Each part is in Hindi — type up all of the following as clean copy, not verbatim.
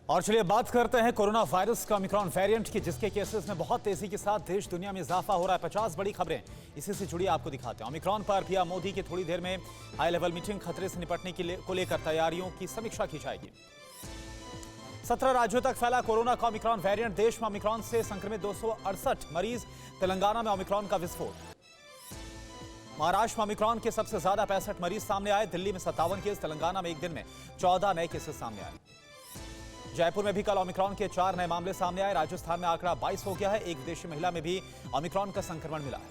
और चलिए बात करते हैं कोरोना वायरस का ओमिक्रॉन वेरिएंट की, जिसके केसेस में बहुत तेजी के साथ देश दुनिया में इजाफा हो रहा है। 50 बड़ी खबरें इसी से जुड़ी आपको दिखाते हैं। ओमिक्रॉन पर पीएम मोदी की थोड़ी देर में हाई लेवल मीटिंग, खतरे से निपटने को लेकर तैयारियों की समीक्षा की जाएगी। 17 राज्यों तक फैला कोरोना का ओमिक्रॉन वेरिएंट। देश में ओमिक्रॉन से संक्रमित 268 मरीज। तेलंगाना में ओमिक्रॉन का विस्फोट। महाराष्ट्र में ओमिक्रॉन के सबसे ज्यादा 65 मरीज सामने आए। दिल्ली में 57 केस। तेलंगाना में एक दिन में 14 नए केसेस सामने आए। जयपुर में भी कल ओमिक्रॉन के 4 नए मामले सामने आए। राजस्थान में आंकड़ा 22 हो गया है। एक विदेशी महिला में भी ओमिक्रॉन का संक्रमण मिला है।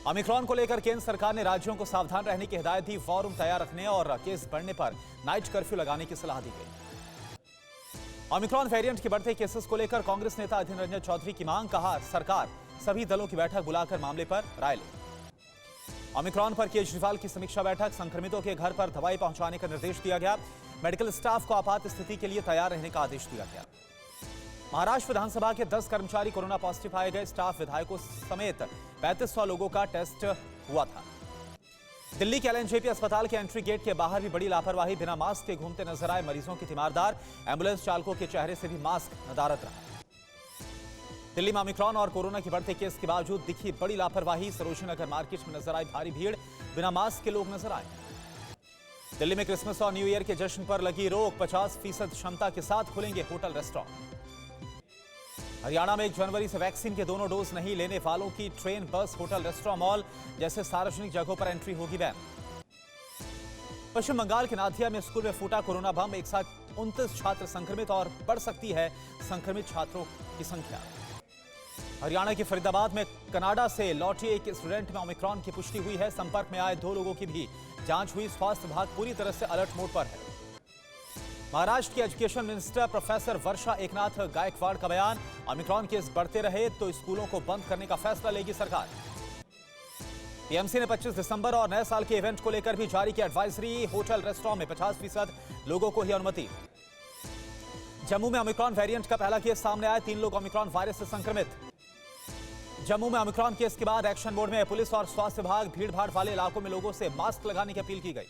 ओमिक्रॉन को लेकर केंद्र सरकार ने राज्यों को सावधान रहने की हिदायत दी। वॉर रूम तैयार रखने और केस बढ़ने पर नाइट कर्फ्यू लगाने की सलाह दी गई। ओमिक्रॉन वेरिएंट के बढ़ते केसेस को लेकर कांग्रेस नेता अधीर रंजन चौधरी की मांग। कहा, सरकार सभी दलों की बैठक बुलाकर मामले पर राय ले। ओमिक्रॉन पर केजरीवाल की समीक्षा बैठक। संक्रमितों के घर पर दवाई पहुंचाने का निर्देश दिया गया। मेडिकल स्टाफ को आपात स्थिति के लिए तैयार रहने का आदेश दिया गया। महाराष्ट्र विधानसभा के 10 कर्मचारी कोरोना पॉजिटिव पाए गए। स्टाफ, विधायकों समेत 3500 लोगों का टेस्ट हुआ था। दिल्ली के एलएनजेपी अस्पताल के एंट्री गेट के बाहर भी बड़ी लापरवाही। बिना मास्क के घूमते नजर आए मरीजों की तीमारदार। एम्बुलेंस चालकों के चेहरे से भी मास्क नदारद रहा। दिल्ली में ओमिक्रॉन और कोरोना के बढ़ते केस के बावजूद दिखी बड़ी लापरवाही। सरोजिनी नगर मार्केट में नजर आई भारी भीड़। बिना मास्क के लोग नजर आए। दिल्ली में क्रिसमस और न्यू ईयर के जश्न पर लगी रोक। 50% क्षमता के साथ खुलेंगे होटल, रेस्टोरेंट। हरियाणा में 1 जनवरी से वैक्सीन के दोनों डोज नहीं लेने वालों की ट्रेन, बस, होटल, रेस्टोरेंट, मॉल जैसे सार्वजनिक जगहों पर एंट्री होगी बैन। पश्चिम बंगाल के नादिया में स्कूल में फूटा कोरोना बम। एक साथ 29 छात्र संक्रमित और बढ़ सकती है संक्रमित छात्रों की संख्या। हरियाणा के फरीदाबाद में कनाडा से लौटे एक स्टूडेंट में ओमिक्रॉन की पुष्टि हुई है। संपर्क में आए 2 लोगों की भी जांच हुई। स्वास्थ्य विभाग पूरी तरह से अलर्ट मोड पर है। महाराष्ट्र के एजुकेशन मिनिस्टर प्रोफेसर वर्षा एकनाथ गायकवाड़ का बयान। ओमिक्रॉन केस बढ़ते रहे तो स्कूलों को बंद करने का फैसला लेगी सरकार। टीएमसी ने 25 दिसंबर और नए साल के इवेंट को लेकर भी जारी की एडवाइजरी। होटल, रेस्टोरेंट में 50% लोगों को ही अनुमति। जम्मू में ओमिक्रॉन वेरिएंट का पहला केस सामने आया। 3 लोग ओमिक्रॉन वायरस से संक्रमित। जम्मू में ओमिक्रॉन केस के बाद एक्शन मोड में पुलिस और स्वास्थ्य विभाग। भीड़भाड़ वाले इलाकों में लोगों से मास्क लगाने की अपील की गई।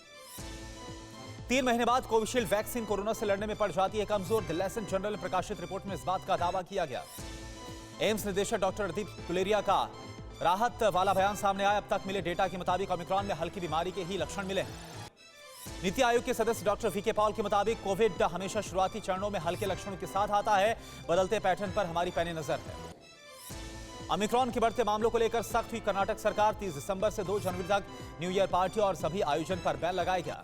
3 महीने बाद कोविशील्ड वैक्सीन कोरोना से लड़ने में पड़ जाती है कमजोर। दिल्ली जनरल में प्रकाशित रिपोर्ट में इस बात का दावा किया गया। एम्स निदेशक डॉक्टर रणदीप गुलेरिया का राहत वाला बयान सामने आया। अब तक मिले डेटा के मुताबिक ओमिक्रॉन में हल्की बीमारी के ही लक्षण मिले हैं। नीति आयोग के सदस्य डॉक्टर वीके पॉल के मुताबिक कोविड हमेशा शुरुआती चरणों में हल्के लक्षणों के साथ आता है। बदलते पैटर्न पर हमारी पैनी नजर है। ओमिक्रॉन के बढ़ते मामलों को लेकर सख्त हुई कर्नाटक सरकार। 30 दिसंबर से 2 जनवरी तक न्यू ईयर पार्टी और सभी आयोजन पर बैन लगाया गया।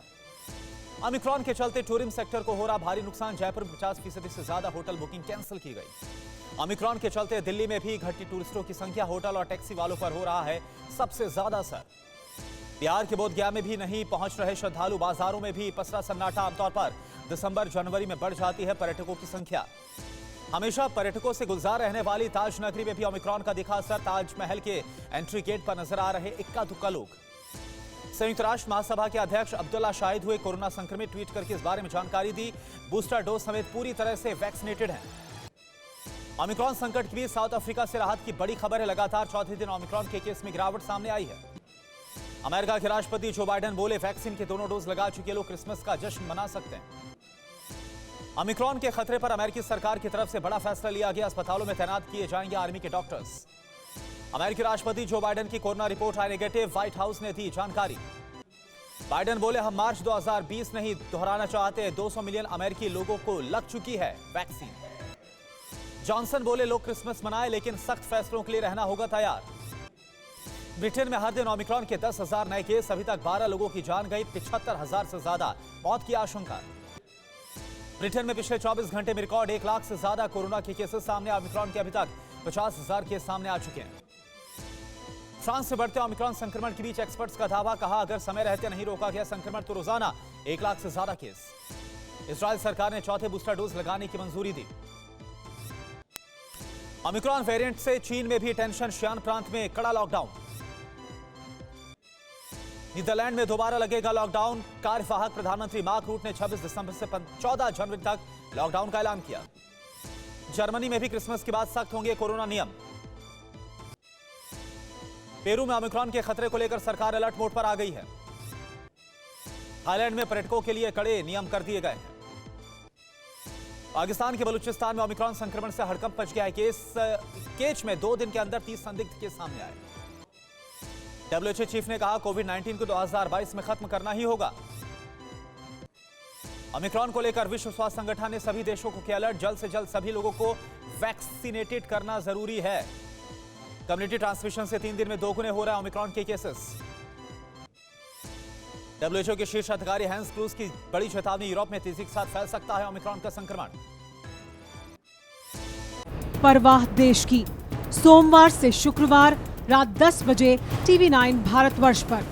ओमिक्रॉन के चलते टूरिज्म सेक्टर को हो रहा भारी नुकसान। जयपुर में 50% से ज्यादा होटल बुकिंग कैंसिल की गई। ओमिक्रॉन के चलते दिल्ली में भी घटी टूरिस्टों की संख्या। होटल और टैक्सी वालों पर हो रहा है सबसे ज्यादा असर। बिहार के बोधगया में भी नहीं पहुंच रहे श्रद्धालु। बाजारों में भी पसरा सन्नाटा। आमतौर पर दिसंबर जनवरी में बढ़ जाती है पर्यटकों की संख्या। हमेशा पर्यटकों से गुलजार रहने वाली ताज नगरी में भी ओमिक्रॉन का दिखा असर। ताजमहल के एंट्री गेट पर नजर आ रहे इक्का दुक्का लोग। संयुक्त राष्ट्र महासभा के अध्यक्ष अब्दुल्ला शाहिद हुए कोरोना संक्रमित। ट्वीट करके इस बारे में जानकारी दी। बूस्टर डोज समेत पूरी तरह से वैक्सीनेटेड हैं। ओमिक्रॉन संकट के बीच साउथ अफ्रीका से राहत की बड़ी खबर है। लगातार चौथे दिन ओमिक्रॉन के केस में गिरावट सामने आई है। अमेरिका के राष्ट्रपति जो बाइडेन बोले, वैक्सीन के दोनों डोज लगा चुके लोग क्रिसमस का जश्न मना सकते हैं। ओमिक्रॉन के खतरे पर अमेरिकी सरकार की तरफ से बड़ा फैसला लिया गया। अस्पतालों में तैनात किए जाएंगे आर्मी के डॉक्टर्स। अमेरिकी राष्ट्रपति जो बाइडेन की कोरोना रिपोर्ट आई नेगेटिव। व्हाइट हाउस ने दी जानकारी। बाइडेन बोले, हम मार्च 2020 नहीं दोहराना चाहते। 200 मिलियन अमेरिकी लोगों को लग चुकी है वैक्सीन। जॉनसन बोले, लोग क्रिसमस मनाए लेकिन सख्त फैसलों के लिए रहना होगा तैयार। ब्रिटेन में हर दिन ओमिक्रॉन के 10,000 नए केस। अभी तक 12 लोगों की जान गई। 75,000 से ज्यादा मौत की आशंका। ब्रिटेन में पिछले 24 घंटे में रिकॉर्ड 1 लाख से ज्यादा कोरोना के केसेस सामने। ओमिक्रॉन के अभी तक 50,000 केस सामने आ चुके हैं। फ्रांस से बढ़ते ओमिक्रॉन संक्रमण के बीच एक्सपर्ट्स का दावा। कहा, अगर समय रहते नहीं रोका गया संक्रमण तो रोजाना 1 लाख से ज्यादा केस। इजराइल सरकार ने चौथे बूस्टर डोज लगाने की मंजूरी दी। ओमिक्रॉन वेरिएंट से चीन में भी टेंशन। शियान प्रांत में कड़ा लॉकडाउन। नीदरलैंड में दोबारा लगेगा लॉकडाउन। कार्यवाहक प्रधानमंत्री मार्क रूट ने 26 दिसंबर से 14 जनवरी तक लॉकडाउन का ऐलान किया। जर्मनी में भी क्रिसमस के बाद सख्त होंगे कोरोना नियम। पेरू में ओमिक्रॉन के खतरे को लेकर सरकार अलर्ट मोड पर आ गई है। थाईलैंड में पर्यटकों के लिए कड़े नियम कर दिए गए हैं। पाकिस्तान के बलूचिस्तान में ओमिक्रॉन संक्रमण से हड़कंप मच गया है। केच में 2 दिन के अंदर 30 संदिग्ध केस सामने आए। WHO चीफ ने कहा कोविड-19 को 2022 में खत्म करना ही होगा। ओमिक्रॉन को लेकर विश्व स्वास्थ्य संगठन ने सभी देशों को किया अलर्ट। जल्द से जल्द सभी लोगों को वैक्सीनेटेड करना जरूरी है। कम्युनिटी ट्रांसमिशन से 3 दिन में 2 गुने हो रहा है ओमिक्रॉन के केसेस। WHO के शीर्ष अधिकारी हैंस क्रूज की बड़ी चेतावनी, यूरोप में तेजी के साथ फैल सकता है ओमिक्रॉन का संक्रमण। परवाह देश की, सोमवार से शुक्रवार रात 10 बजे TV9 भारतवर्ष पर।